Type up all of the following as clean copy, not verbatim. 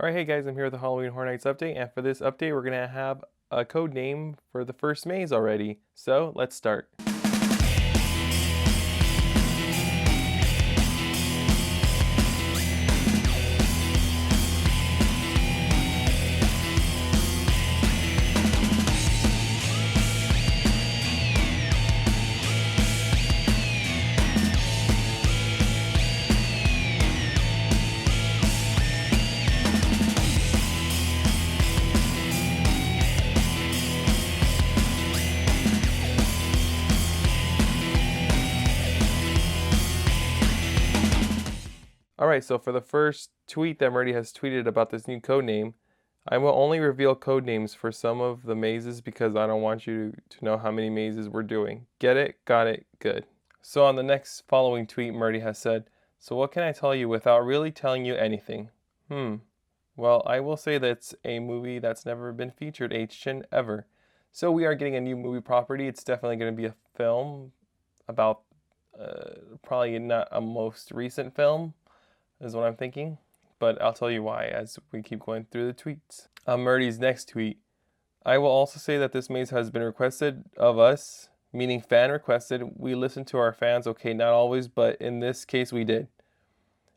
Alright, hey guys, I'm here with the Halloween Horror Nights update, and for this update, we're going to have a code name for the first maze already. So, let's start. Alright, so for the first tweet that Murdy has tweeted about this new code name, I will only reveal code names for some of the mazes because I don't want you to know how many mazes we're doing. Get it? Got it? Good. So on the next following tweet, Murdy has said, "So what can I tell you without really telling you anything? Well, I will say that's a movie that's never been featured HHN ever. So we are getting a new movie property. It's definitely going to be a film about probably not a most recent film, is what I'm thinking. But I'll tell you why as we keep going through the tweets." Murdy's next tweet. "I will also say that this maze has been requested of us, meaning fan requested. We listen to our fans, okay, not always, but in this case we did."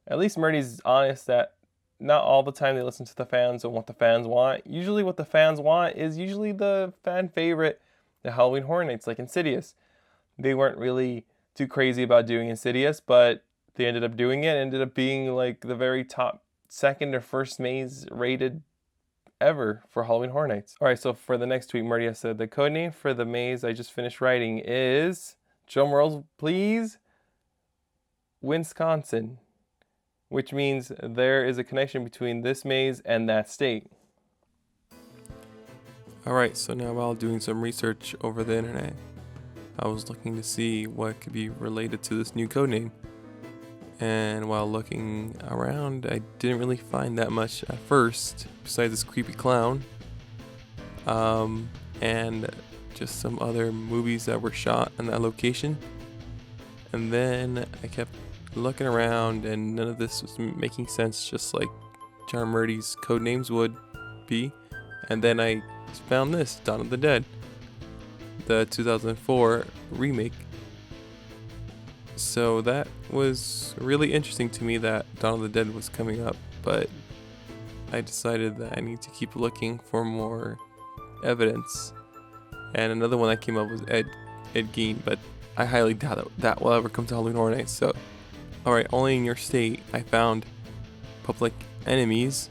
At least Murdy's honest that not all the time they listen to the fans and what the fans want. Usually what the fans want is usually the fan favorite, the Halloween Horror Nights, like Insidious. They weren't really too crazy about doing Insidious, but they ended up doing it. It ended up being like the very top second or first maze rated ever for Halloween Horror Nights. Alright, so for the next tweet, Murdy said, "The code name for the maze I just finished writing is," drum rolls please, "Wisconsin," which means there is a connection between this maze and that state. Alright, so now while doing some research over the internet, I was looking to see what could be related to this new code name. And while looking around, I didn't really find that much at first, besides this creepy clown. And just some other movies that were shot in that location. And then I kept looking around and none of this was making sense, just like John Murdy's code names would be. And then I found this, Dawn of the Dead, the 2004 remake. So that was really interesting to me that Dawn of the Dead was coming up, but I decided that I need to keep looking for more evidence. And another one that came up was Ed Gein, but I highly doubt that will ever come to Halloween Horror Nights. So, alright, only in your state I found Public Enemies,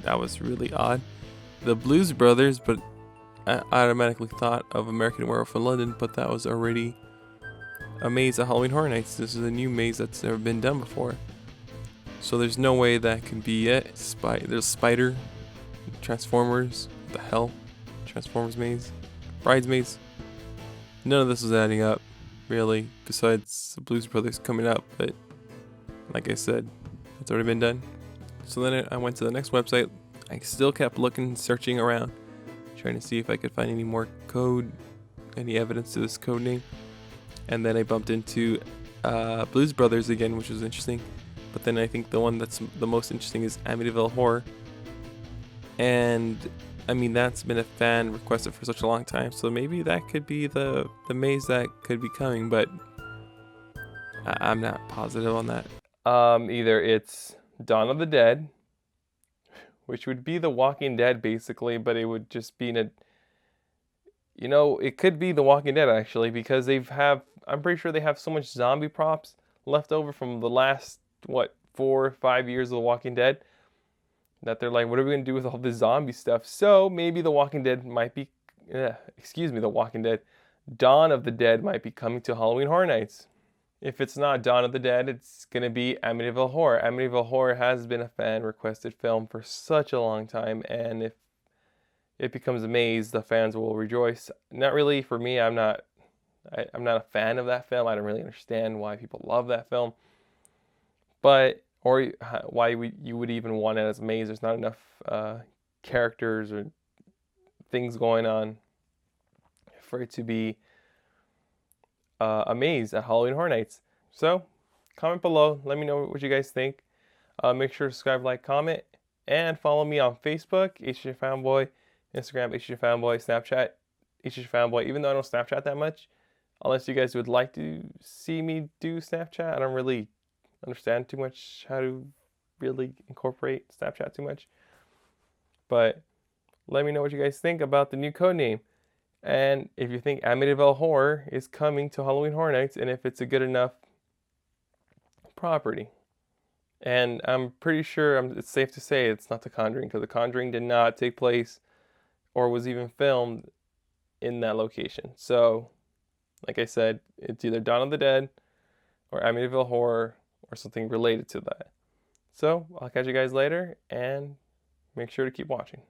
that was really odd. The Blues Brothers, but I automatically thought of American Werewolf in London, but that was already a maze at Halloween Horror Nights. This is a new maze that's never been done before. So there's no way that can be it. There's Spider, Transformers, what the hell? Transformers maze, Bridesmaids. None of this was adding up, really, besides the Blues Brothers coming up, but like I said, it's already been done. So then I went to the next website. I still kept looking, searching around, trying to see if I could find any more code, any evidence to this code name. And then I bumped into Blues Brothers again, which was interesting. But then I think the one that's the most interesting is Amityville Horror. And I mean, that's been a fan requested for such a long time. So maybe that could be the maze that could be coming. But I'm not positive on that. Either it's Dawn of the Dead, which would be The Walking Dead basically, but it would just be in a... You know, it could be The Walking Dead actually, because I'm pretty sure they have so much zombie props left over from the last, 4 or 5 years of The Walking Dead, that they're like, what are we going to do with all this zombie stuff? So maybe The Walking Dead might be, The Walking Dead, Dawn of the Dead might be coming to Halloween Horror Nights. If it's not Dawn of the Dead, it's going to be Amityville Horror. Amityville Horror has been a fan requested film for such a long time, and if it becomes a maze, the fans will rejoice. Not really for me. I'm not a fan of that film. I don't really understand why people love that film. But or why you would even want it as a maze. There's not enough characters or things going on for it to be a maze at Halloween Horror Nights. So comment below. Let me know what you guys think. Make sure to subscribe, like, comment, and follow me on Facebook, HHN Fanboy, Instagram, HHN Fanboy, Snapchat, HHN Fanboy. Even though I don't Snapchat that much, unless you guys would like to see me do Snapchat, I don't really understand too much how to really incorporate Snapchat too much. But let me know what you guys think about the new code name. And if you think Amityville Horror is coming to Halloween Horror Nights, and if it's a good enough property. And I'm pretty sure it's safe to say it's not The Conjuring, because The Conjuring did not take place or was even filmed in that location. So, like I said, it's either Dawn of the Dead or Amityville Horror or something related to that. So, I'll catch you guys later, and make sure to keep watching.